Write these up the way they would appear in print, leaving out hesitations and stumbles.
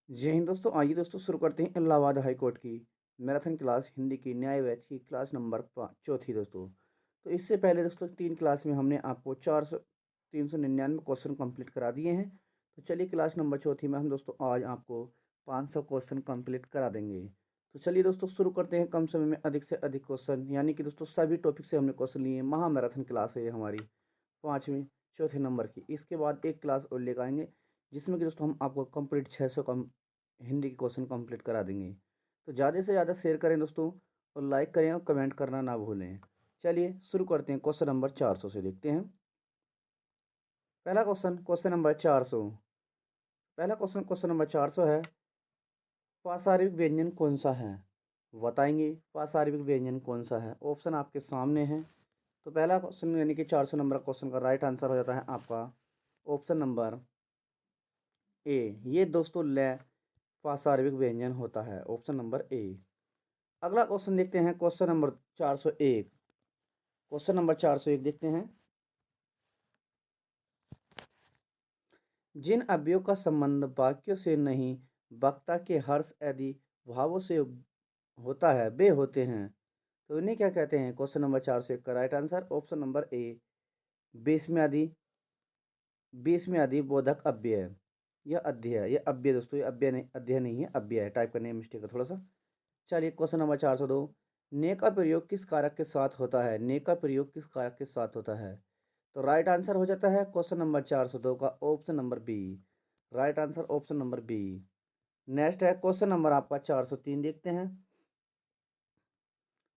जय हिंद दोस्तों। आइए दोस्तों शुरू करते हैं इलाहाबाद हाई कोर्ट की मैराथन क्लास हिंदी की न्याय बैच की क्लास नंबर चौथी दोस्तों। तो इससे पहले दोस्तों 3 क्लास में हमने आपको 399 क्वेश्चन कंप्लीट करा दिए हैं। तो चलिए क्लास नंबर चौथी में हम दोस्तों आज आपको 500 क्वेश्चन कंप्लीट करा देंगे। तो चलिए दोस्तों शुरू करते हैं कम समय में अधिक से अधिक क्वेश्चन, यानी कि दोस्तों सभी टॉपिक से हमने क्वेश्चन लिए। महा मैराथन क्लास है ये हमारी पाँचवीं चौथे नंबर की। इसके बाद एक क्लास और लेकर आएंगे जिसमें कि दोस्तों हम आपको कंप्लीट 600 कम हिंदी के क्वेश्चन कंप्लीट करा देंगे। तो ज़्यादा से ज़्यादा शेयर करें दोस्तों, और लाइक करें और कमेंट करना ना भूलें। चलिए शुरू करते हैं। क्वेश्चन नंबर 400 से देखते हैं। पहला क्वेश्चन, क्वेश्चन नंबर 400। पहला क्वेश्चन, क्वेश्चन नंबर 400 है, पाशारिक व्यंजन कौन सा है? बताएंगे पाशारिक व्यंजन कौन सा है। ऑप्शन आपके सामने हैं। तो पहला क्वेश्चन यानी कि 400 नंबर क्वेश्चन का राइट आंसर हो जाता है आपका ऑप्शन नंबर ए। ये दोस्तों ले पाशार्विक व्यंजन होता है, ऑप्शन नंबर ए। अगला क्वेश्चन देखते हैं, क्वेश्चन नंबर 401। क्वेश्चन नंबर 401 देखते हैं। जिन अवयवों का संबंध वाक्यों से नहीं वक्ता के हर्ष आदि भावों से होता है वे होते हैं, तो इन्हें क्या कहते हैं? क्वेश्चन नंबर 401 का right answer option number A, बीसवें आदि। बीसवें आदि बोधक अव्यय। यह अध्यय है, यह अव्यय दोस्तों, ये अव्यय नहीं, अध्यय नहीं है, अव्यय है। टाइप करने में मिस्टेक है थोड़ा सा। चलिए क्वेश्चन नंबर 402। ने का प्रयोग किस कारक के साथ होता है? ने का प्रयोग किस कारक के साथ होता है? तो राइट आंसर हो जाता है क्वेश्चन नंबर 402 का option number B. Right answer option number B. Next है क्वेश्चन नंबर आपका 403 देखते हैं।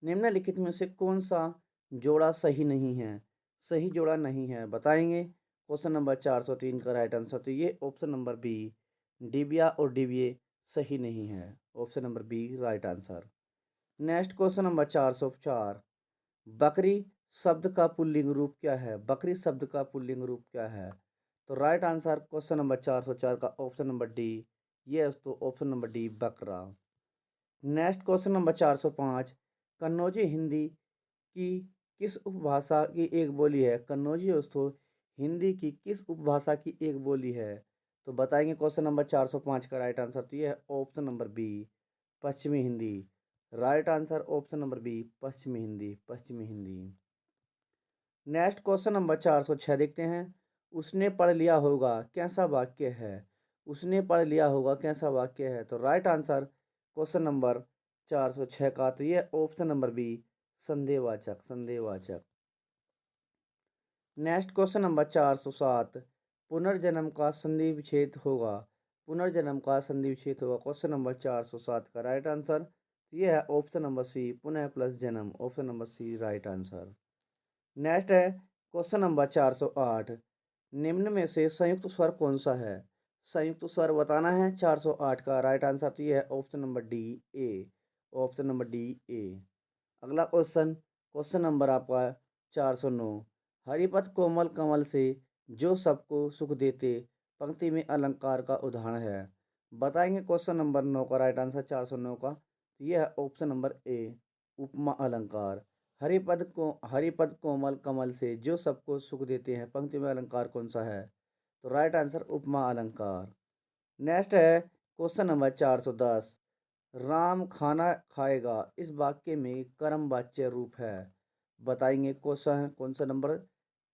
निम्नलिखित में से कौन सा जोड़ा सही नहीं है? सही जोड़ा नहीं है, बताएंगे। क्वेश्चन नंबर 403 का राइट आंसर तो ये ऑप्शन नंबर बी, डिबिया और डिबिए सही नहीं है। Option number B right answer. Next question number 404। बकरी शब्द का पुल्लिंग रूप क्या है? बकरी शब्द का पुल्लिंग रूप क्या है? तो राइट आंसर क्वेश्चन नंबर 404 का ऑप्शन नंबर डी। ये तो ऑप्शन नंबर डी बकरा। Next question number 405। Kannauji Hindi की किस उपभाषा की एक बोली है? कन्नौजी दोस्तों हिंदी की किस उपभाषा की एक बोली है? तो बताएंगे क्वेश्चन नंबर 405 का राइट आंसर तो ये है ऑप्शन नंबर बी, पश्चिमी Hindi. Right answer option number B, पश्चिमी हिंदी, पश्चिमी हिंदी। नेक्स्ट क्वेश्चन नंबर 406 देखते हैं। उसने पढ़ लिया होगा कैसा वाक्य है? उसने पढ़ लिया होगा कैसा वाक्य है? तो राइट आंसर क्वेश्चन नंबर 406 का तो ये ऑप्शन नंबर बी, संदेहवाचक, संदेहवाचक। Next question number 407। पुनर्जन्म का संधि विच्छेद होगा। पुनर्जन्म का संधि विच्छेद होगा। क्वेश्चन नंबर 407 का राइट आंसर ये है ऑप्शन नंबर सी, पुनः प्लस जन्म। Option number C right answer. Next है क्वेश्चन नंबर 408। निम्न में से संयुक्त स्वर कौन सा है? संयुक्त स्वर बताना है। 408 का राइट आंसर तो ये है option number D A. Option number D A. अगला क्वेश्चन, क्वेश्चन नंबर आपका 409। हरिपथ कोमल कमल से जो सबको सुख देते पंक्ति में अलंकार का उदाहरण है। बताएंगे क्वेश्चन नंबर 9 का राइट आंसर 409 का तो यह है ऑप्शन नंबर ए, उपमा अलंकार। हरिपद कोमल कमल से जो सबको सुख देते हैं पंक्ति में अलंकार कौन सा है? तो राइट आंसर उपमा अलंकार। नेक्स्ट है क्वेश्चन नंबर 410। राम खाना खाएगा इस वाक्य में कर्म वाच्य रूप है। बताएंगे क्वेश्चन कौन सा नंबर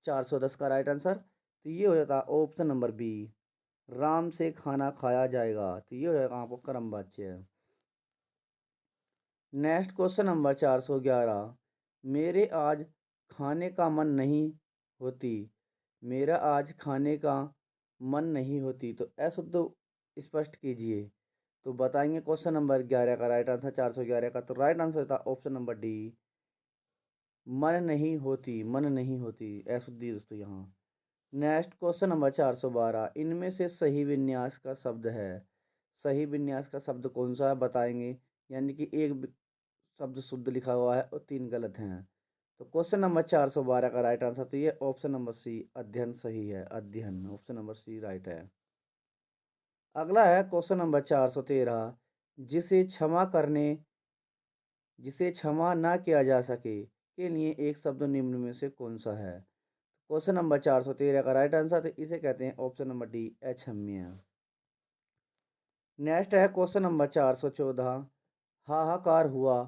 410 का राइट आंसर तो ये हो जाता है ऑप्शन नंबर बी, राम से खाना खाया जाएगा। तो ये हो जाएगा आपको कर्म वाच्य। Next question number 411। मेरे आज खाने का मन नहीं होती। मेरा आज खाने का मन नहीं होती तो अशुद्ध स्पष्ट कीजिए। तो बताएंगे क्वेश्चन नंबर 11 का राइट आंसर 411 का तो राइट आंसर था ऑप्शन नंबर डी, मन नहीं होती, मन नहीं होती अशुद्धि दोस्तों यहाँ। Next question number 412। इनमें से सही विन्यास का शब्द है। सही विन्यास का शब्द कौन सा है बताएंगे, यानी कि एक शब्द शुद्ध लिखा हुआ है और 3 गलत हैं। तो क्वेश्चन नंबर 412 का राइट आंसर तो ये ऑप्शन नंबर सी, अध्ययन सही है। अध्ययन ऑप्शन नंबर सी राइट है। अगला है क्वेश्चन नंबर 413। जिसे क्षमा करने जिसे क्षमा ना किया जा सके के लिए एक शब्द निम्न में से कौन सा है? क्वेश्चन नंबर 413 का राइट आंसर तो इसे कहते हैं ऑप्शन नंबर डी, अक्षम्य। नेक्स्ट है क्वेश्चन नंबर 414। हाहाकार हुआ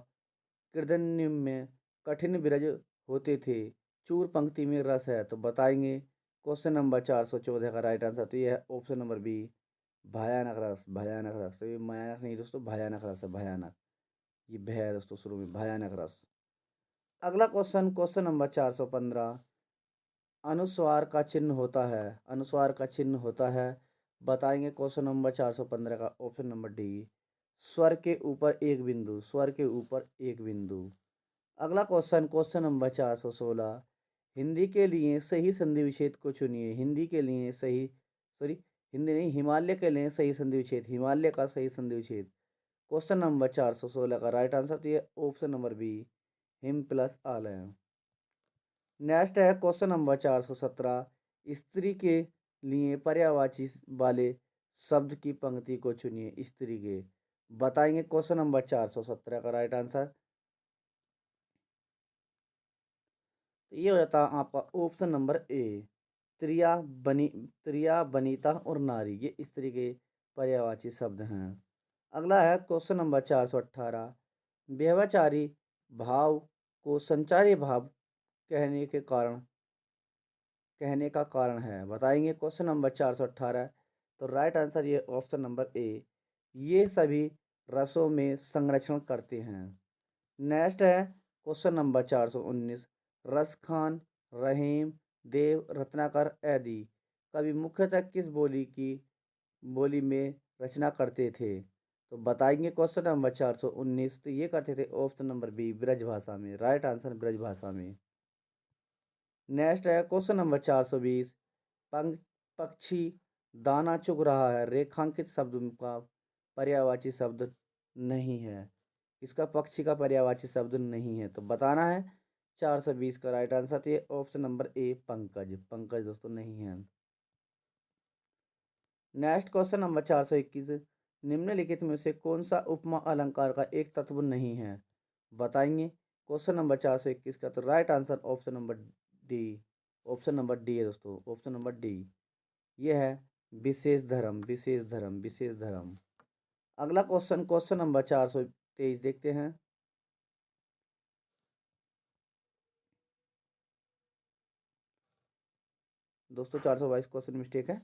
कृदन्य में कठिन विरज होते थे, चूर पंक्ति में रस है। तो बताएंगे क्वेश्चन नंबर 414 का राइट आंसर तो ये है ऑप्शन नंबर बी, भयानक रस। भयानक रस, तो ये भयानक नहीं दोस्तों, भयानक रस है, भयानक। ये भय है दोस्तों शुरू में, भयानक रस। अगला क्वेश्चन, क्वेश्चन नंबर 415। अनुस्वार का चिन्ह होता है, अनुस्वार का चिन्ह होता है। बताएंगे क्वेश्चन नंबर 415 का ऑप्शन नंबर डी, स्वर के ऊपर एक बिंदु, स्वर के ऊपर एक बिंदु। अगला क्वेश्चन, क्वेश्चन नंबर 416। हिंदी के लिए सही संधि विच्छेद को चुनिए। हिंदी के लिए सही, सॉरी, हिंदी नहीं, हिमालय के लिए सही संधि विच्छेद, हिमालय का सही संधि विच्छेद। क्वेश्चन नंबर 416 का राइट आंसर तो ये ऑप्शन नंबर बी, हिम प्लस आलय। नेक्स्ट है क्वेश्चन नंबर 417। स्त्री के लिए पर्यायवाची वाले शब्द की पंक्ति को चुनिए, स्त्री के। बताएंगे क्वेश्चन नंबर 417 का राइट आंसर तो ये हो जाता है आपका ऑप्शन नंबर ए, त्रिया बनी, त्रिया बनीता और नारी, ये स्त्री के पर्यायवाची शब्द हैं। अगला है क्वेश्चन नंबर 418। व्यभिचारी भाव को संचारी भाव कहने के कारण, कहने का कारण है। बताएंगे क्वेश्चन नंबर 418। तो राइट आंसर ये ऑप्शन नंबर ए, ये सभी रसों में संरक्षण करते हैं। नेक्स्ट है क्वेश्चन नंबर 419। रसखान, रहीम, देव, रत्नाकर आदि कवि मुख्यतः किस बोली में रचना करते थे। तो बताएंगे क्वेश्चन नंबर 419। तो ये करते थे ऑप्शन नंबर बी, ब्रज भाषा में। राइट आंसर ब्रज भाषा में। नेक्स्ट है क्वेश्चन नंबर 420। पंख पक्षी दाना चुग रहा है रेखांकित शब्द का पर्यायवाची शब्द नहीं है, इसका पक्षी का पर्यायवाची शब्द नहीं है। तो बताना है 420 का राइट आंसर तो ये ऑप्शन नंबर ए, पंकज। पंकज दोस्तों नहीं है। Next question number 421। निम्नलिखित में से कौन सा उपमा अलंकार का एक तत्व नहीं है। बताएंगे क्वेश्चन नंबर 421 का तो right answer option number D, option number D है दोस्तों, ऑप्शन नंबर डी। ये है विशेष धर्म, विशेष धर्म, विशेष धर्म। अगला क्वेश्चन, क्वेश्चन नंबर 423 देखते हैं दोस्तों। 422 क्वेश्चन मिस्टेक है,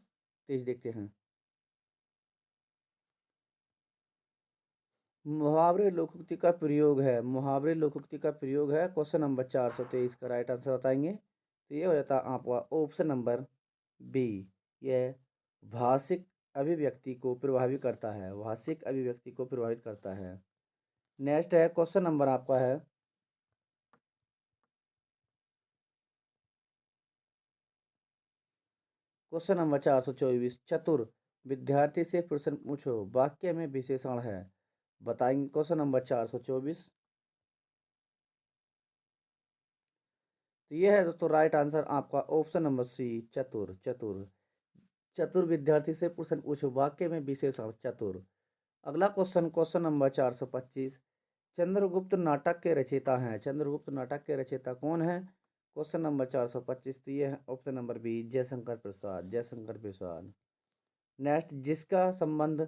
23 देखते हैं। मुहावरे लोकोक्ति का प्रयोग है, मुहावरे लोकोक्ति का प्रयोग है। क्वेश्चन नंबर 423 का राइट आंसर बताएंगे तो ये हो जाता है आपका ऑप्शन नंबर बी, यह भाषिक अभिव्यक्ति को प्रभावित करता है, भाषिक अभिव्यक्ति को प्रभावित करता है। नेक्स्ट है क्वेश्चन नंबर आपका है क्वेश्चन नंबर 424। चतुर विद्यार्थी से प्रश्न पूछो, वाक्य में विशेषण है। बताएंगे क्वेश्चन नंबर 424। तो ये है दोस्तों राइट आंसर आपका ऑप्शन नंबर सी, चतुर। चतुर, चतुर विद्यार्थी से प्रश्न पूछो, वाक्य में विशेषण चतुर। अगला क्वेश्चन, क्वेश्चन नंबर 425। चंद्रगुप्त नाटक के रचयिता हैं, चंद्रगुप्त नाटक के रचयिता कौन है। क्वेश्चन नंबर 425 तो ये है option number B, Jaishankar Prasad. Jaishankar Prasad. Next, जिसका संबंध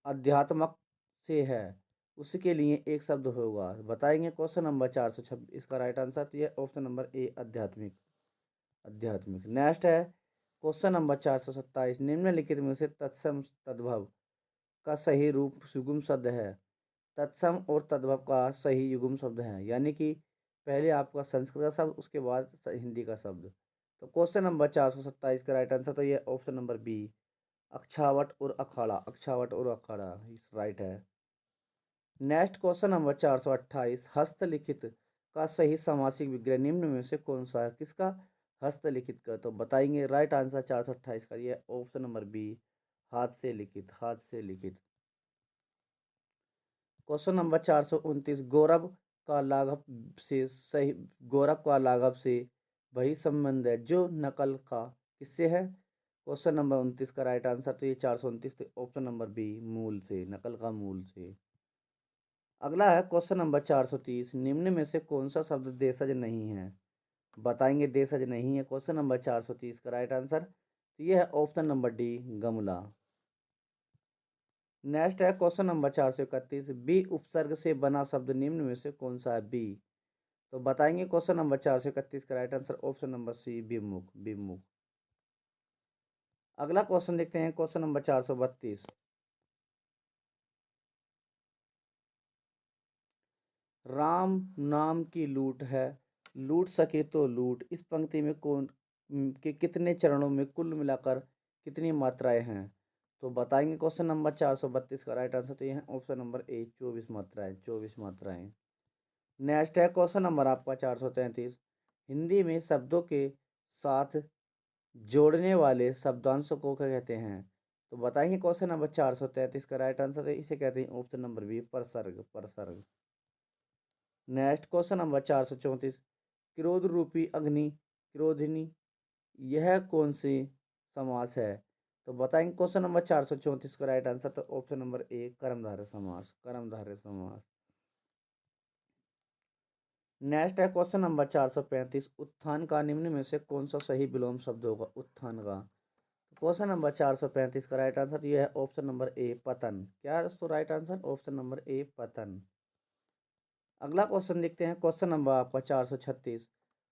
अध्यात्मक से है उसके लिए एक शब्द होगा। बताएंगे क्वेश्चन नंबर 426 इसका राइट आंसर तो ये ऑप्शन नंबर ए, आध्यात्मिक। आध्यात्मिक। नेक्स्ट है क्वेश्चन नंबर 427। निम्नलिखित में से तत्सम तद्भव का सही रूप सुगम शब्द है। तत्सम और तद्भव का सही युग्म शब्द है, यानी कि पहले आपका संस्कृत का शब्द उसके बाद हिंदी का शब्द। तो क्वेश्चन नंबर 427 का राइट आंसर तो ये ऑप्शन नंबर बी, अक्षावट और अखाड़ा। अक्षावट और अखाड़ा इस राइट है। Next question number 428। हस्तलिखित का सही समासिक विग्रह निम्न में से कौन सा है। किसका हस्तलिखित का। तो बताएंगे राइट आंसर 428 का ये ऑप्शन नंबर बी, हाथ से लिखित। हाथ से लिखित। Question number 429। गौरव का लाघव से सही, गौरव का लाघव से वही संबंध है जो नकल का किससे है। क्वेश्चन नंबर 29 का राइट आंसर तो ये 429 तो ऑप्शन नंबर बी, मूल से, नकल का मूल से। अगला है क्वेश्चन नंबर 430। निम्न में से कौन सा शब्द देशज नहीं है। बताएंगे देशज नहीं है क्वेश्चन नंबर 430 का राइट आंसर तो ये है ऑप्शन नंबर डी, गमला। नेक्स्ट है क्वेश्चन नंबर 431, बी उपसर्ग से बना शब्द निम्न में से कौन सा है? बी। तो बताएंगे क्वेश्चन नंबर 431 का right answer option number C, विमुख, विमुख। अगला क्वेश्चन देखते हैं, क्वेश्चन नंबर 432, राम नाम की लूट है, लूट सके तो लूट, इस पंक्ति में कौन के कितने चरणों में कुल मिलाकर कितनी मात्राएं हैं? तो बताएंगे क्वेश्चन नंबर 432 का राइट आंसर, तो ये है ऑप्शन नंबर ए, 24 मात्राएं, 24 मात्राएं। नेक्स्ट है क्वेश्चन नंबर आपका 433, हिंदी में शब्दों के साथ जोड़ने वाले शब्दांशों को क्या कहते हैं? तो बताएंगे क्वेश्चन नंबर 433 का राइट आंसर, तो इसे कहते हैं ऑप्शन नंबर बी, परसर्ग, परसर्ग। नेक्स्ट क्वेश्चन नंबर 434, क्रोध रूपी अग्नि, क्रोधिनी, यह कौन सी समास है? तो बताएंगे क्वेश्चन नंबर 434 का राइट आंसर, तो ऑप्शन नंबर ए, कर्मधारय समास, कर्मधारय समास। नेक्स्ट है क्वेश्चन नंबर 435, उत्थान का निम्न में से कौन सा सही विलोम शब्द होगा? उत्थान का। क्वेश्चन नंबर 435 का राइट आंसर ये है ऑप्शन नंबर ए, पतन। क्या है दोस्तों राइट आंसर? ऑप्शन नंबर ए, पतन। अगला क्वेश्चन देखते हैं, क्वेश्चन नंबर आपका 436,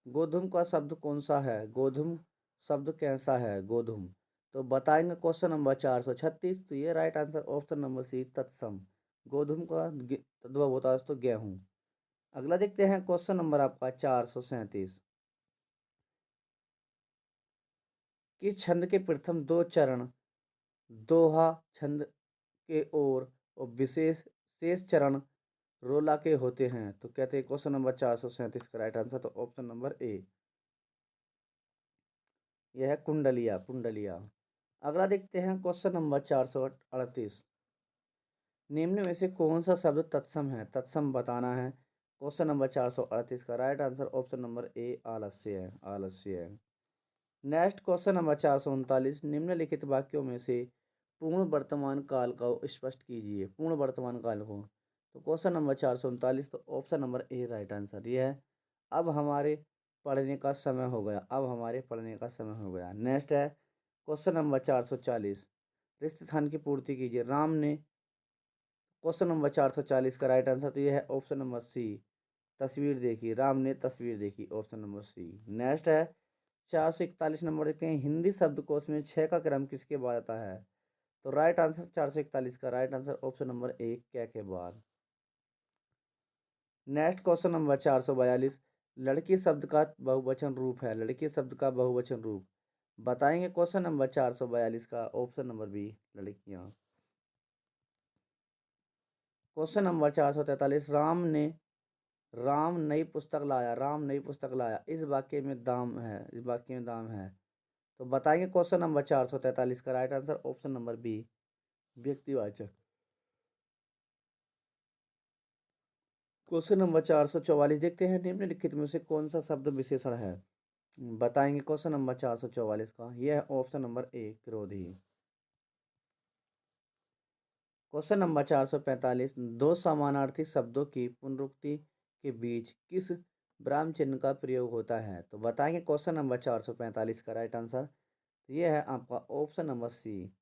गोधूम का शब्द कौन सा है? गोधूम शब्द कैसा है? गोधूम। तो बताएंगे क्वेश्चन नंबर 436, तो ये right answer option number C, तत्सम। गोधूम का तद्भव होता है दोस्तों गेहूं। अगला देखते हैं क्वेश्चन नंबर आपका 437, किस छंद के प्रथम दो चरण दोहा छंद के और विशेष शेष चरण रोला के होते हैं? तो कहते हैं क्वेश्चन नंबर 437 का राइट आंसर, तो ऑप्शन नंबर ए, यह है कुंडलिया, कुंडलिया। अगला देखते हैं क्वेश्चन नंबर 438, निम्न में से कौन सा शब्द तत्सम है? तत्सम बताना है। क्वेश्चन नंबर 438 का राइट आंसर ऑप्शन नंबर ए, आलस्य है, आलस्य है। नेक्स्ट क्वेश्चन नंबर 439, निम्नलिखित वाक्यों में से पूर्ण वर्तमान काल का स्पष्ट कीजिए, पूर्ण वर्तमान काल को। तो क्वेश्चन नंबर 439, तो ऑप्शन नंबर ए राइट आंसर ये है, अब हमारे पढ़ने का समय हो गया, अब हमारे पढ़ने का समय हो गया। नेक्स्ट है क्वेश्चन नंबर 440, रिक्त स्थान की पूर्ति कीजिए, राम ने। क्वेश्चन नंबर 440 का राइट आंसर तो ये है ऑप्शन नंबर सी, तस्वीर देखी, राम ने तस्वीर देखी, ऑप्शन नंबर सी। नेक्स्ट है 441 नंबर, देखते हैं हिंदी शब्दकोश में छः का क्रम किसके बाद आता है? तो राइट आंसर 441 का राइट आंसर ऑप्शन नंबर ए, क्या के बाद। नेक्स्ट क्वेश्चन नंबर 442, लड़की शब्द का बहुवचन रूप है, लड़की शब्द का बहुवचन रूप बताएंगे क्वेश्चन नंबर 442 का ऑप्शन नंबर बी, लड़कियां। क्वेश्चन नंबर 443, राम नई पुस्तक लाया, राम नई पुस्तक लाया, इस वाक्य में दाम है, इस वाक्य में दाम है। तो बताएंगे क्वेश्चन नंबर 443 का right answer option number B, व्यक्तिवाचक। क्वेश्चन नंबर 444, देखते हैं निम्नलिखित में से कौन सा शब्द विशेषण है? बताएंगे क्वेश्चन नंबर 444 का, यह है ऑप्शन नंबर ए, क्रोधी। क्वेश्चन नंबर 445, दो समानार्थी शब्दों की पुनरुक्ति के बीच किस विराम चिन्ह का प्रयोग होता है? तो बताएंगे क्वेश्चन नंबर 445 का राइट आंसर, ये है आपका ऑप्शन नंबर सी,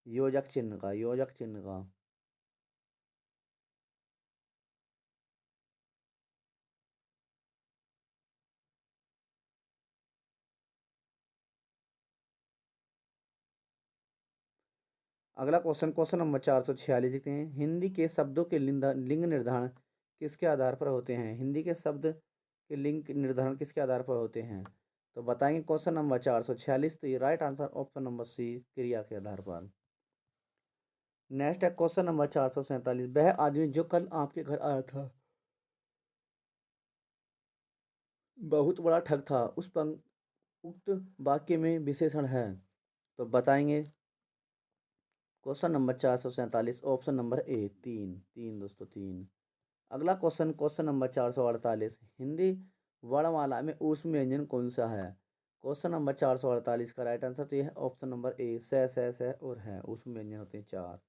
योजक चिन्ह का, योजक चिन्ह का। अगला क्वेश्चन, क्वेश्चन नंबर 446, देखते हैं हिंदी के शब्दों के लिंग निर्धारण किसके आधार पर होते हैं? हिंदी के शब्द के लिंग निर्धारण किसके आधार पर होते हैं? तो बताएंगे क्वेश्चन नंबर 446, तो ये right answer option number C, क्रिया के आधार पर। नेक्स्ट है क्वेश्चन नंबर 447, वह आदमी जो कल आपके घर आया था बहुत बड़ा ठग था, उक्त वाक्य में विशेषण है? तो बताएंगे क्वेश्चन नंबर 447 ऑप्शन नंबर ए, तीन, तीन दोस्तों, तीन। अगला क्वेश्चन, क्वेश्चन नंबर 448, हिंदी वर्णमाला में ऊष्म व्यंजन कौन सा है? क्वेश्चन नंबर 448 का राइट आंसर तो ये है ऑप्शन नंबर ए, से और है, ऊष्म व्यंजन होते हैं चार।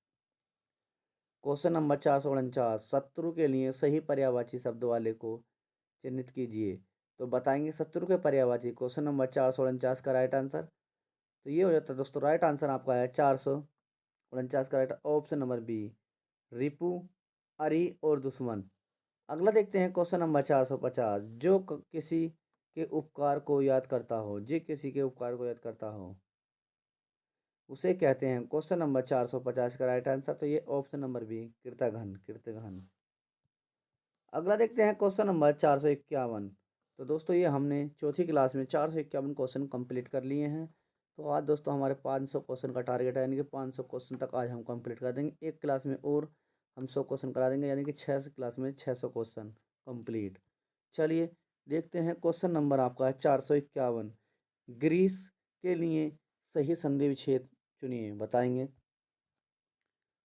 क्वेश्चन नंबर 449, शत्रु के लिए सही पर्यायवाची शब्द वाले को चिन्हित कीजिए। तो बताएंगे शत्रु के पर्यायवाची, क्वेश्चन नंबर 449 का राइट आंसर तो ये हो जाता है दोस्तों, राइट आंसर आपका है 49 का राइट ऑप्शन नंबर बी रिपु, अरी और दुश्मन। अगला देखते हैं क्वेश्चन नंबर 450। जो किसी के उपकार को याद करता हो, जे किसी के उपकार को याद करता हो उसे कहते हैं। क्वेश्चन नंबर 450 का राइट आंसर तो ये ऑप्शन नंबर बी कृतघ्न, कृतघ्न। अगला देखते हैं क्वेश्चन नंबर 451। तो दोस्तों ये हमने चौथी क्लास में 451 क्वेश्चन कंप्लीट कर लिए हैं। तो आज दोस्तों हमारे 500 क्वेश्चन का टारगेट है, यानी कि 500 क्वेश्चन तक आज हम कंप्लीट कर देंगे। एक क्लास में और हम 100 क्वेश्चन करा देंगे, यानी कि 6 क्लास में 600 क्वेश्चन कंप्लीट। चलिए देखते हैं क्वेश्चन नंबर आपका है 451। ग्रीस के लिए सही संधि विच्छेद चुनिए, बताएंगे।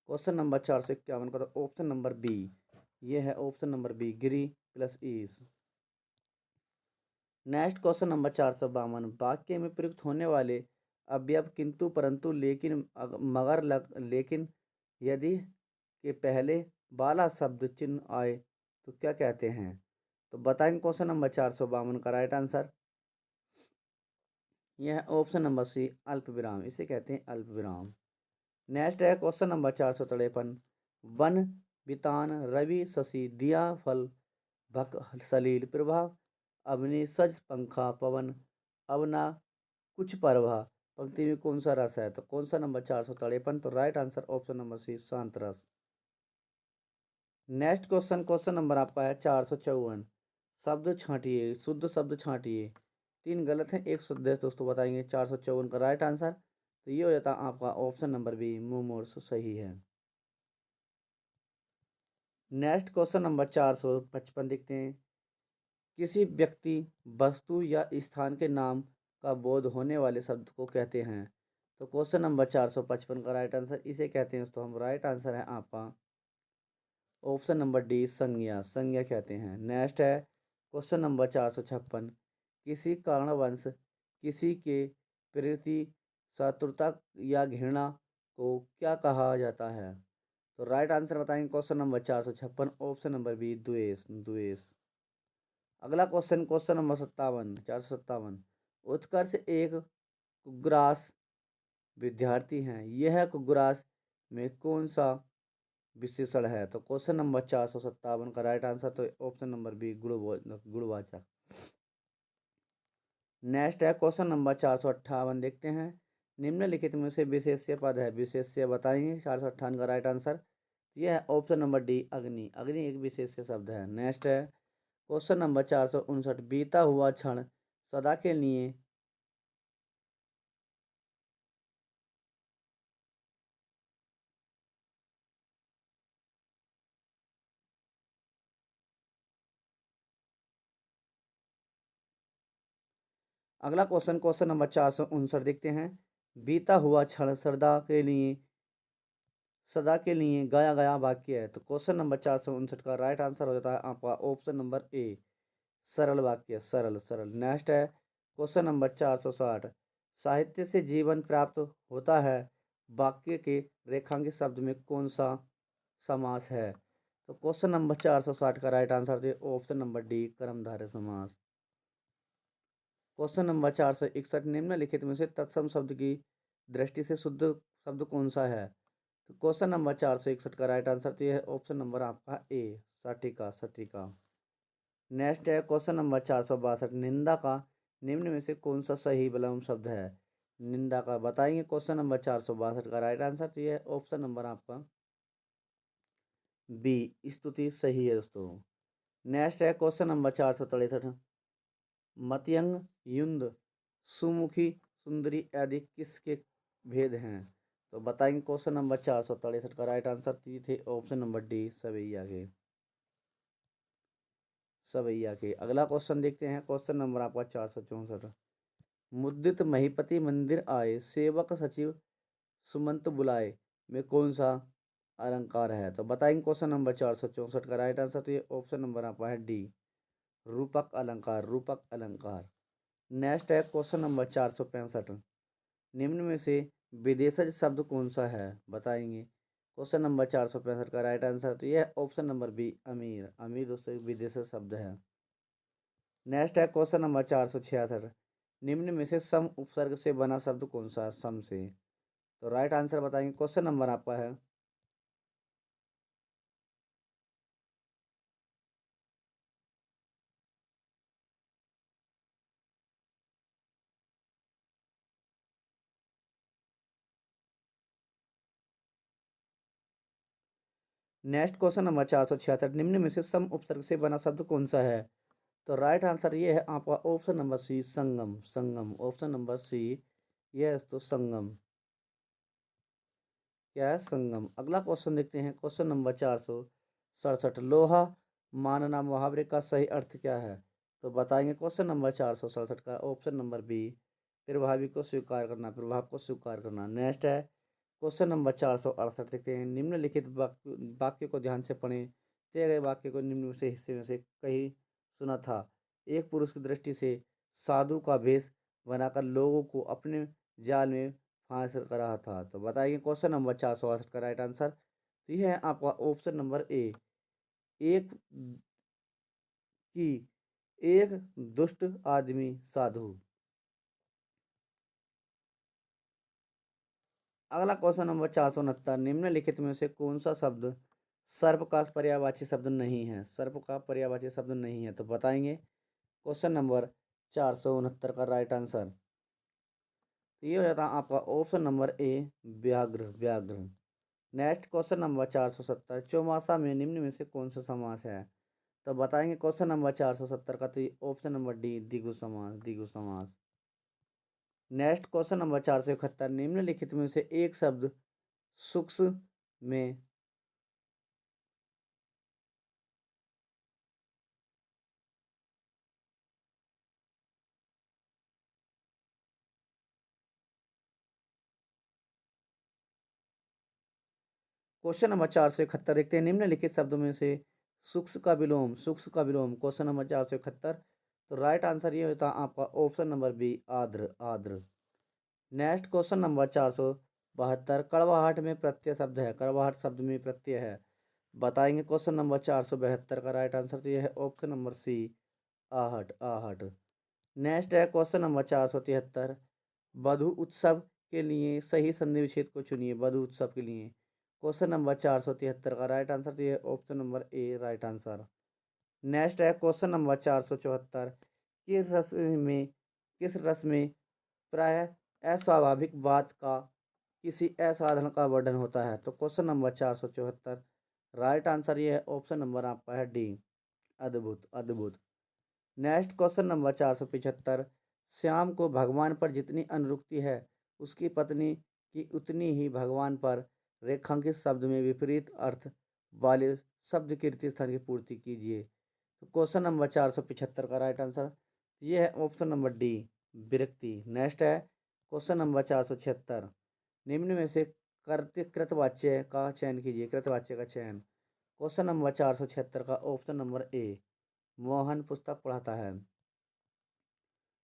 क्वेश्चन नंबर 451 का तो ऑप्शन नंबर बी, ये है ऑप्शन नंबर बी गिरी प्लस ईस। Next question number 452। वाक्य में प्रयुक्त होने वाले अवयव किंतु परंतु लेकिन मगर लेकिन यदि के पहले वाला शब्द चिन्ह आए तो क्या कहते हैं। तो बताएंगे क्वेश्चन नंबर 452 का राइट आंसर। यह है ऑप्शन नंबर सी अल्प विराम, इसे कहते हैं अल्प विराम। नेक्स्ट है क्वेश्चन नंबर 453। वन बितान रवि शशि दिया फल भक सलील प्रभा अवनि सज पंखा पवन अवना कुछ प्रभा। पंक्ति में कौन सा रस है। तो कौन सा नंबर 453 तो right answer option number C शांत रस। नेक्स्ट क्वेश्चन, क्वेश्चन नंबर आपका है 454। शब्द छांटिए, शुद्ध शब्द छांटिए। 3 गलत हैं, 1 शुद्ध है दोस्तों, बताएंगे। 454 का राइट आंसर तो ये हो जाता है आपका ऑप्शन नंबर बी मुमूर्षु सही है। नेक्स्ट क्वेश्चन नंबर 455 देखते हैं। किसी व्यक्ति वस्तु या स्थान के नाम का बोध होने वाले शब्द को कहते हैं। तो क्वेश्चन नंबर 455 का राइट आंसर इसे कहते हैं दोस्तों हम। राइट आंसर है आपका ऑप्शन नंबर डी संज्ञा, संज्ञा कहते हैं। नेक्स्ट है क्वेश्चन नंबर 456। किसी कारणवश किसी के प्रति शत्रुता या घृणा को क्या कहा जाता है। तो राइट आंसर बताएंगे question number 456 option number B द्वेष, द्वेष। अगला क्वेश्चन, क्वेश्चन नंबर 57, 457। उत्कर्ष एक कुग्रास विद्यार्थी हैं, यह कुग्रास में कौन सा विशेषण है। तो क्वेश्चन नंबर 457 का राइट आंसर तो ऑप्शन नंबर बी गुणवाचक। नेक्स्ट है क्वेश्चन नंबर 458 देखते हैं। निम्नलिखित में से विशेष्य पद है, विशेष्य बताएंगे। 458 का राइट आंसर यह है ऑप्शन नंबर डी अग्नि, अग्नि एक विशेष्य शब्द है। नेक्स्ट है क्वेश्चन नंबर 459। बीता हुआ क्षण सदा के लिए अगला क्वेश्चन, क्वेश्चन नंबर 459 देखते हैं। बीता हुआ क्षण सदा के लिए गाया गया वाक्य है। तो क्वेश्चन नंबर 459 का राइट आंसर हो जाता है आपका ऑप्शन नंबर ए सरल वाक्य, सरल, सरल। नेक्स्ट है क्वेश्चन नंबर 460। साहित्य से जीवन प्राप्त होता है, वाक्य के रेखांकित शब्द में कौन सा समास है। तो क्वेश्चन नंबर 460 का राइट आंसर है ऑप्शन नंबर डी कर्मधारय समास। Question number 461। निम्नलिखित में से तत्सम शब्द की दृष्टि से शुद्ध शब्द कौन सा है। तो क्वेश्चन नंबर 461 का राइट आंसर तो यह है ऑप्शन नंबर आपका ए सटिका, सटिका। नेक्स्ट है क्वेश्चन नंबर 462। निंदा का निम्न में से कौन सा सही विलोम शब्द है। निंदा का बताएंगे। क्वेश्चन नंबर 462 का राइट आंसर तो यह ऑप्शन नंबर आपका बी स्तुति सही है दोस्तों। नेक्स्ट है क्वेश्चन नंबर 463। मत्यंग युंद सुमुखी सुंदरी आदि किसके भेद हैं। तो बताएंगे क्वेश्चन नंबर 463 का राइट आंसर तो थे ऑप्शन नंबर डी सवैया के, सवैया के। अगला क्वेश्चन देखते हैं। क्वेश्चन नंबर आपका 464। मुद्रित महीपति मंदिर आए सेवक सचिव सुमंत बुलाए में कौन सा अलंकार है। तो बताएंगे क्वेश्चन नंबर 464 का राइट आंसर तो ये ऑप्शन नंबर आपका है डी रूपक अलंकार, रूपक अलंकार। नेक्स्ट है क्वेश्चन नंबर 465। निम्न में से विदेशज शब्द कौन सा है, बताएंगे। क्वेश्चन नंबर 465 का राइट आंसर तो यह ऑप्शन नंबर बी अमीर, अमीर दोस्तों एक विदेशज शब्द है। नेक्स्ट है क्वेश्चन नंबर 466। निम्न में से सम उपसर्ग से बना शब्द कौन सा है, सम से। तो राइट आंसर बताएंगे। क्वेश्चन नंबर आपका है नेक्स्ट क्वेश्चन नंबर 466, निम्न में से सम उपसर्ग से बना शब्द कौन सा है? तो राइट आंसर ये है आपका ऑप्शन नंबर सी, संगम। संगम, ऑप्शन नंबर सी, ये तो संगम। क्या है? संगम। अगला क्वेश्चन देखते हैं, क्वेश्चन नंबर 467, लोहा मानना मुहावरे का सही अर्थ क्या है? तो बताएंगे क्वेश्चन नंबर 467 का ऑप्शन नंबर बी, प्रभावी को स्वीकार करना, प्रभाव को स्वीकार करना। नेक्स्ट है क्वेश्चन नंबर 468, देखते हैं, निम्नलिखित वाक्य वाक्य को ध्यान से पढ़ें। दिए गए वाक्य को निम्न में से हिस्से में से कहीं सुना था। एक पुरुष की दृष्टि से साधु का भेष बनाकर लोगों को अपने जाल में फांस कर रहा था। तो बताइए क्वेश्चन नंबर 468 का राइट आंसर। तो यह है आपका ऑप्शन नंबर ए, एक की एक दुष्ट आदमी साधु। अगला क्वेश्चन नंबर 469, निम्नलिखित में से कौन सा शब्द सर्प का पर्यायवाची शब्द नहीं है? सर्प का पर्यायवाची शब्द नहीं है, तो बताएंगे क्वेश्चन नंबर 469 का राइट आंसर। तो ये हो जाता है आपका ऑप्शन नंबर ए, व्याघ्र। व्याघ्र। नेक्स्ट क्वेश्चन नंबर 470, चौमासा में निम्न में से कौन सा समास है? तो बताएंगे क्वेश्चन नंबर 470 का, तो ये ऑप्शन नंबर डी, द्विगु समास। द्विगु समास। नेक्स्ट क्वेश्चन नंबर 471, निम्नलिखित में से एक शब्द सूक्ष्म में। क्वेश्चन नंबर 471 देखते हैं, निम्नलिखित शब्दों में से सूक्ष्म का विलोम। सूक्ष्म का विलोम, क्वेश्चन नंबर 471। तो राइट आंसर ये होता है आपका ऑप्शन नंबर बी, आर्द्र। आर्द्र। नेक्स्ट क्वेश्चन नंबर 472, कड़वाहट में प्रत्यय शब्द है। कड़वाहट शब्द में प्रत्यय है, बताएंगे क्वेश्चन नंबर 472 का राइट आंसर। तो ये है ऑप्शन नंबर सी, आहट। आहट। नेक्स्ट है क्वेश्चन नंबर 473, वधु उत्सव के लिए सही संधि विच्छेद को चुनिए। वधु उत्सव के लिए क्वेश्चन नंबर 473 का राइट आंसर। तो ये है ऑप्शन नंबर ए, राइट आंसर। नेक्स्ट है क्वेश्चन नंबर 474, किस रस में प्राय अस्वाभाविक बात का किसी असाधारण का वर्णन होता है? तो क्वेश्चन नंबर 474, राइट आंसर ये है ऑप्शन नंबर आपका है डी, अद्भुत। अद्भुत। नेक्स्ट क्वेश्चन नंबर 475, श्याम को भगवान पर जितनी अनुरक्ति है उसकी पत्नी की उतनी ही भगवान पर रेखांकित शब्द में विपरीत अर्थ वाले शब्द के रीति स्थान की पूर्ति कीजिए। तो क्वेश्चन नंबर 475 का राइट आंसर ये है ऑप्शन नंबर डी, विरक्ति। नेक्स्ट है क्वेश्चन नंबर 476, निम्न में से कर्तृ कृतवाच्य का चयन कीजिए। कृतवाच्य का चयन, क्वेश्चन नंबर 476 का ऑप्शन नंबर ए, मोहन पुस्तक पढ़ाता है।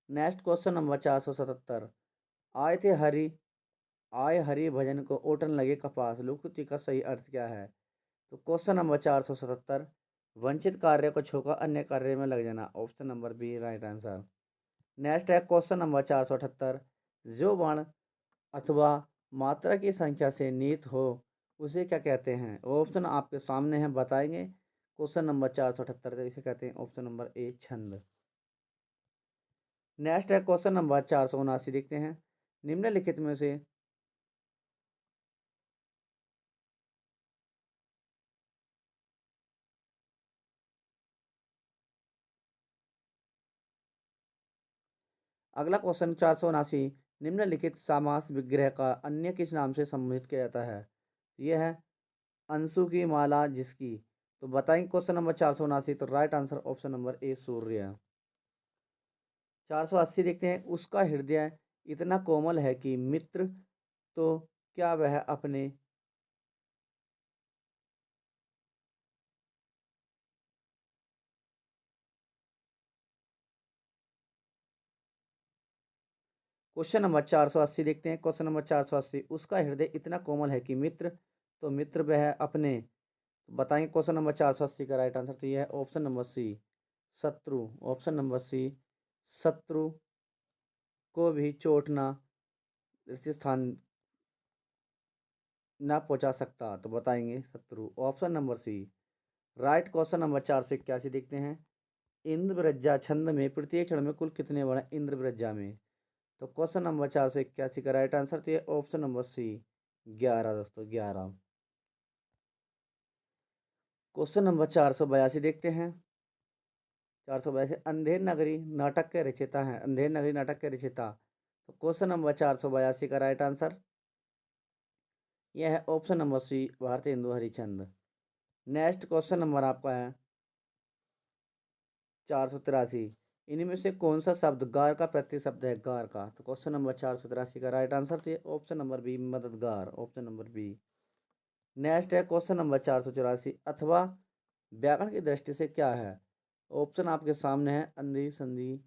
नेक्स्ट क्वेश्चन नंबर 477, आए थे हरि आय हरि भजन को ओटन लगे कपास, लोकोक्ति का सही अर्थ क्या है? तो क्वेश्चन नंबर 477, वंचित कार्य को छोड़कर अन्य कार्य में लग जाना। Option number B, right answer. Next है क्वेश्चन नंबर 478, जो वर्ण अथवा मात्रा की संख्या से नीत हो उसे क्या कहते हैं? ऑप्शन आपके सामने हैं, बताएंगे क्वेश्चन नंबर 478 का, इसे कहते हैं ऑप्शन नंबर ए, छंद। नेक्स्ट है क्वेश्चन नंबर 479, देखते हैं, निम्नलिखित में से अगला क्वेश्चन 479, निम्नलिखित समास विग्रह का अन्य किस नाम से संबोधित किया जाता है? यह है अंशु की माला जिसकी। तो बताएंगे क्वेश्चन नंबर 479, तो right answer option number A, सूर्य। 480 देखते हैं, उसका हृदय इतना कोमल है कि मित्र तो क्या वह अपने। क्वेश्चन नंबर 480 देखते हैं, क्वेश्चन नंबर 480, उसका हृदय इतना कोमल है कि मित्र तो मित्र वह अपने। बताएंगे क्वेश्चन नंबर 480 का राइट आंसर। तो यह है ऑप्शन नंबर सी, शत्रु। ऑप्शन नंबर सी, शत्रु को भी चोट ना स्थान ना पहुंचा सकता, तो बताएंगे शत्रु। Option number C right. Question number 481 देखते हैं। इंद्रवृज्जा छंद में प्रत्येक क्षण में कुल कितने वर्ण इंद्रवृज्जा में? तो क्वेश्चन नंबर 481 का राइट आंसर तो ये ऑप्शन नंबर सी 11 दोस्तों, 11। क्वेश्चन नंबर 482 देखते हैं। 482 अंधेर नगरी नाटक के रचयिता हैं, अंधेर नगरी नाटक के रचयिता। तो क्वेश्चन नंबर 482 का राइट आंसर यह है option number C Bharatendu Harishchandra. Next question number आपका है 483। इनमें से कौन सा शब्द गार का प्रतिशब्द है, गार का? तो क्वेश्चन नंबर 483 का राइट आंसर तो ऑप्शन नंबर बी मददगार, ऑप्शन नंबर बी। नेक्स्ट है क्वेश्चन नंबर 484 अथवा व्याकरण की दृष्टि से क्या है? ऑप्शन आपके सामने है अंधी संधि।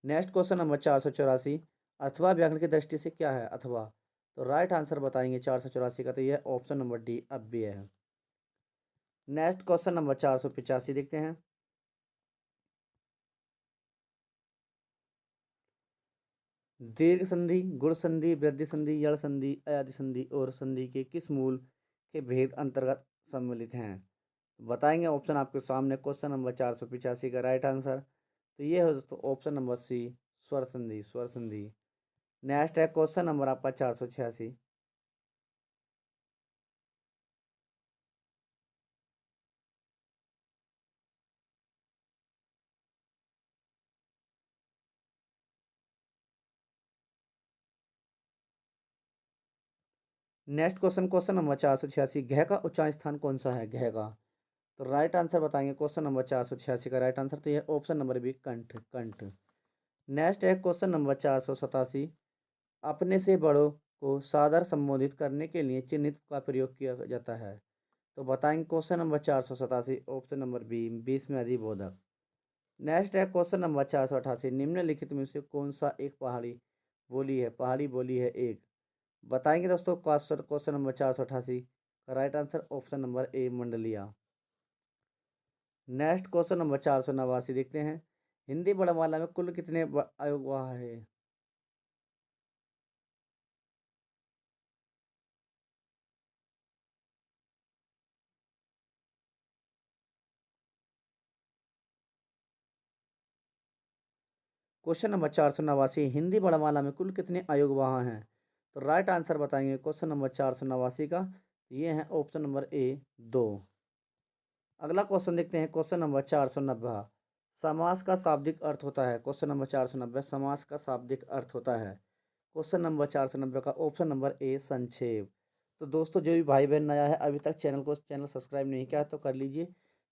नेक्स्ट क्वेश्चन नंबर 484 अथवा व्याकरण की दृष्टि से क्या है अथवा? तो राइट आंसर बताएंगे 484 का तो यह ऑप्शन नंबर डी अव्यय है। नेक्स्ट क्वेश्चन नंबर 485 देखते हैं। दीर्घ संधि, गुण संधि, वृद्धि संधि, यड़ संधि, अयादि संधि और संधि के किस मूल के भेद अंतर्गत सम्मिलित हैं? बताएंगे ऑप्शन आपके सामने। क्वेश्चन नंबर 485 का राइट आंसर तो ये हो दोस्तों ऑप्शन नंबर सी स्वर संधि, स्वर संधि। नेक्स्ट है क्वेश्चन नंबर आपका 486। नेक्स्ट क्वेश्चन, क्वेश्चन नंबर 486 घ का उच्चारण स्थान कौन सा है, घ का? तो राइट आंसर बताएंगे क्वेश्चन नंबर 486 का राइट आंसर तो ये ऑप्शन नंबर बी कंठ, कंठ। नेक्स्ट है क्वेश्चन नंबर 487। अपने से बड़ों को सादर संबोधित करने के लिए चिन्हित का प्रयोग किया जाता है। तो बताएंगे question number 487 option number B 20 में अधिबोधक। नेक्स्ट है क्वेश्चन नंबर 488 निम्नलिखित में से कौन सा एक पहाड़ी बोली है, पहाड़ी बोली है एक? बताएंगे दोस्तों क्वेश्चन क्वेश्चन नंबर 488 का right answer option number A मंडलिया। नेक्स्ट क्वेश्चन नंबर 489 देखते हैं। हिंदी वर्णमाला में कुल कितने अवयव है? क्वेश्चन नंबर 489 हिंदी वर्णमाला में कुल कितने अयोग वहाँ हैं? तो राइट आंसर बताएंगे क्वेश्चन नंबर 489 का ये है ऑप्शन नंबर ए 2। अगला क्वेश्चन देखते हैं क्वेश्चन नंबर 490। समास का शाब्दिक अर्थ होता है, क्वेश्चन नंबर 490 समास का शाब्दिक अर्थ होता है। क्वेश्चन नंबर 490 का ऑप्शन नंबर ए संक्षेप। तो दोस्तों जो भी भाई बहन नया है अभी तक चैनल सब्सक्राइब नहीं किया है तो कर लीजिए।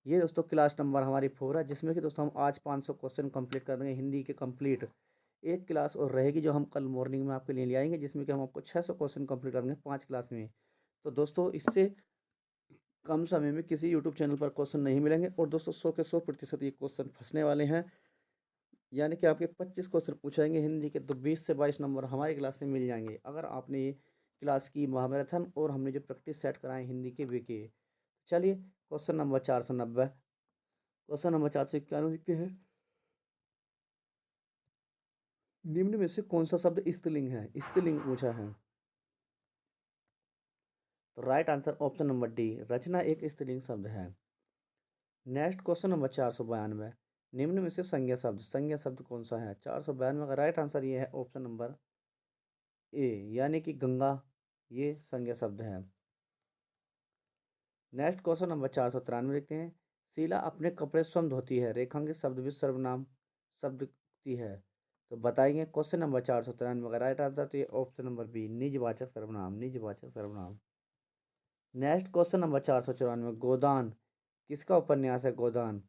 ये दोस्तों क्लास नंबर हमारी 4 है जिसमें कि दोस्तों हम आज 500 क्वेश्चन कंप्लीट कर देंगे हिंदी के कंप्लीट। एक क्लास और रहेगी जो हम कल मॉर्निंग में आपके लिए ले आएंगे जिसमें कि हम आपको 600 क्वेश्चन कंप्लीट कर देंगे 5 क्लास में। तो दोस्तों इससे कम समय में किसी यूट्यूब चैनल पर क्वेश्चन नहीं मिलेंगे और दोस्तों 100% ये क्वेश्चन फंसने वाले हैं। यानी कि आपके 25 क्वेश्चन पूछाएंगे हिंदी के तो 20 से 22 नंबर हमारी क्लास में मिल जाएंगे अगर आपने ये क्लास की महामैराथन और हमने जो प्रैक्टिस सेट कराए हिंदी के वे के। चलिए क्वेश्चन नंबर 490, क्वेश्चन नंबर 491 लिखते हैं। निम्न में से कौन सा शब्द स्त्रीलिंग है, स्त्रीलिंग पूछा है? तो right answer option number D रचना एक स्त्रीलिंग शब्द है। नेक्स्ट क्वेश्चन नंबर 492 निम्न में से संज्ञा शब्द कौन सा है? 492 का राइट आंसर ये है ऑप्शन नंबर ए यानी कि गंगा, ये संज्ञा शब्द है। नेक्स्ट क्वेश्चन नंबर 493 लिखते हैं। शीला अपने कपड़े स्वयं धोती है रेखांकित शब्द भी सर्वनाम शब्द की है। तो बताएंगे क्वेश्चन नंबर 493 का राइट आंसर तो ये ऑप्शन नंबर बी निजवाचक सर्वनाम, निजवाचक सर्वनाम। नेक्स्ट क्वेश्चन नंबर 494 गोदान किसका उपन्यास है, गोदान?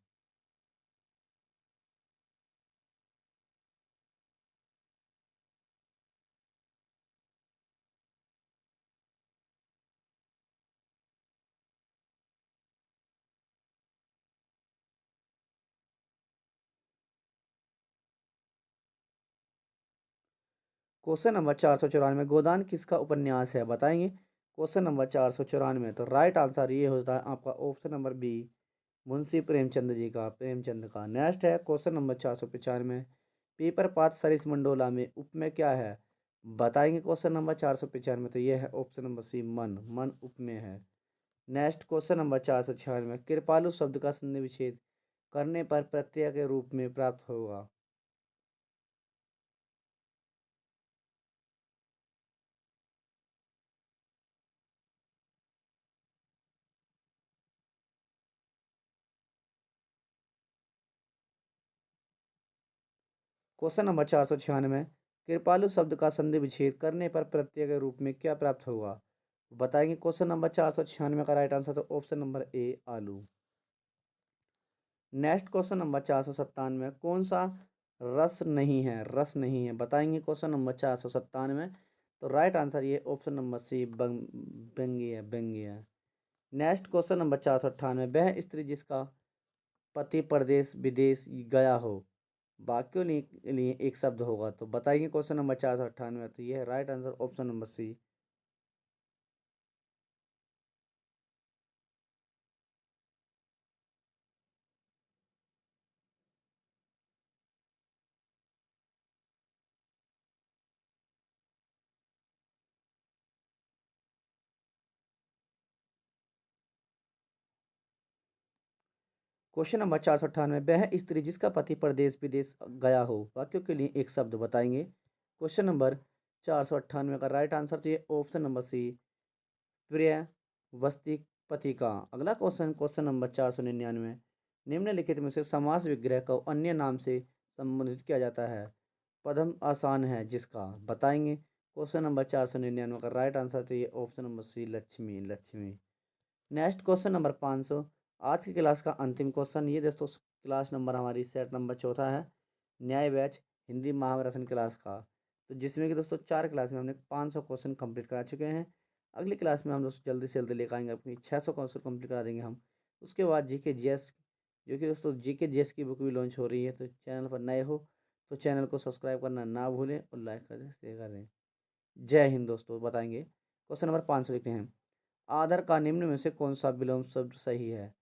क्वेश्चन नंबर 494 गोदान किसका उपन्यास है, बताएंगे क्वेश्चन नंबर 494 तो राइट आंसर ये होता है आपका option number B Munshi Premchand ji का, प्रेमचंद का। नेक्स्ट है क्वेश्चन नंबर 495। पेपर पात सरिस मंडोला में उपमेय क्या है? बताएंगे क्वेश्चन नंबर 495। तो ये है ऑप्शन नंबर सी, मन। मन उपमेय है। Next question number 496। कृपालु शब्द का संधि विच्छेद करने पर प्रत्यय के रूप में प्राप्त होगा। Question number 496। कृपालु शब्द का संधि विच्छेद करने पर प्रत्यय के रूप में क्या प्राप्त होगा? बताएंगे क्वेश्चन नंबर 496 का राइट आंसर। तो ऑप्शन नंबर ए, आलू। Next question number 497। कौन सा रस नहीं है? रस नहीं है, बताएंगे क्वेश्चन नंबर 497। तो राइट आंसर ये ऑप्शन नंबर सी, व्यंग्य है, व्यंग्य है। Next question number 498। वह स्त्री जिसका पति परदेश विदेश गया हो, वाक्यों के लिए एक शब्द होगा। तो बताइए क्वेश्चन नंबर 498। तो ये है right answer option number C. Question number 498। वह स्त्री जिसका पति परदेश विदेश गया हो, वाक्यों के लिए एक शब्द बताएंगे। क्वेश्चन नंबर 498 का राइट आंसर तो ये ऑप्शन नंबर सी, प्रिय वस्ती पति का। अगला क्वेश्चन, क्वेश्चन नंबर 499। निम्नलिखित में से समास विग्रह को अन्य नाम से संबोधित किया जाता है। पदम आसान है जिसका, बताएंगे। क्वेश्चन नंबर 499 का राइट आंसर तो ये option number C, Lakshmi. Lakshmi. Next question number 500। आज की क्लास का अंतिम क्वेश्चन ये दोस्तों, क्लास नंबर हमारी सेट नंबर चौथा है, न्याय बैच हिंदी महामैराथन क्लास का। तो जिसमें कि दोस्तों 4 क्लास में हमने 500 क्वेश्चन कंप्लीट करा चुके हैं। अगली क्लास में हम दोस्तों जल्दी से जल्दी लेकर आएंगे, अपनी 600 क्वेश्चन कंप्लीट करा देंगे हम। उसके बाद जीके जीएस, जो कि दोस्तों जीके जीएस की बुक भी लॉन्च हो रही है। तो चैनल पर नए हो तो चैनल को सब्सक्राइब करना ना भूलें और लाइक कर दें, शेयर कर दें। जय हिंद दोस्तों। बताएंगे क्वेश्चन नंबर 500, लिखते हैं आदर का निम्न में से कौन सा विलोम शब्द सही है?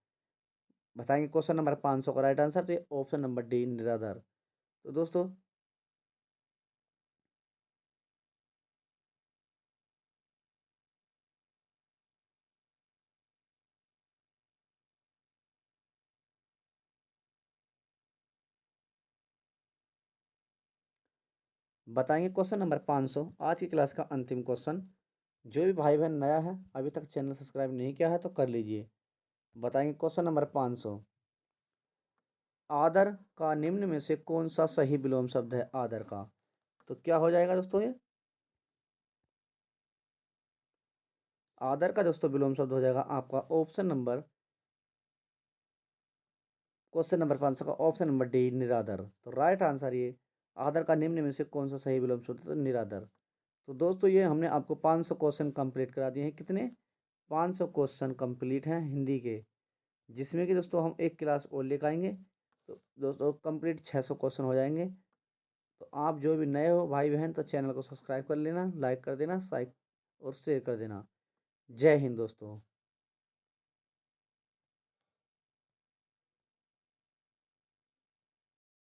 बताएंगे क्वेश्चन नंबर 500 का राइट आंसर तो ये ऑप्शन नंबर डी, निराधार। तो दोस्तों बताएंगे क्वेश्चन नंबर 500, आज की क्लास का अंतिम क्वेश्चन। जो भी भाई बहन नया है, अभी तक चैनल सब्सक्राइब नहीं किया है तो कर लीजिए। बताएंगे क्वेश्चन नंबर 500। आदर का निम्न में से कौन सा सही विलोम शब्द है आदर का? तो क्या हो जाएगा दोस्तों ये? आदर का दोस्तों विलोम शब्द हो जाएगा आपका ऑप्शन नंबर, क्वेश्चन नंबर 500 का ऑप्शन नंबर डी, निरादर। तो राइट आंसर ये, आदर का निम्न में से कौन सा सही विलोम शब्द है? तो निरादर। तो दोस्तों ये हमने आपको 500 क्वेश्चन कंप्लीट करा दिए हैं। कितने? 500 क्वेश्चन कंप्लीट हैं हिंदी के, जिसमें कि दोस्तों हम एक क्लास और लेकर आएंगे। तो दोस्तों कंप्लीट 600 क्वेश्चन हो जाएंगे। तो आप जो भी नए हो भाई बहन, तो चैनल को सब्सक्राइब कर लेना, लाइक कर देना, और शेयर कर देना। जय हिंद दोस्तों।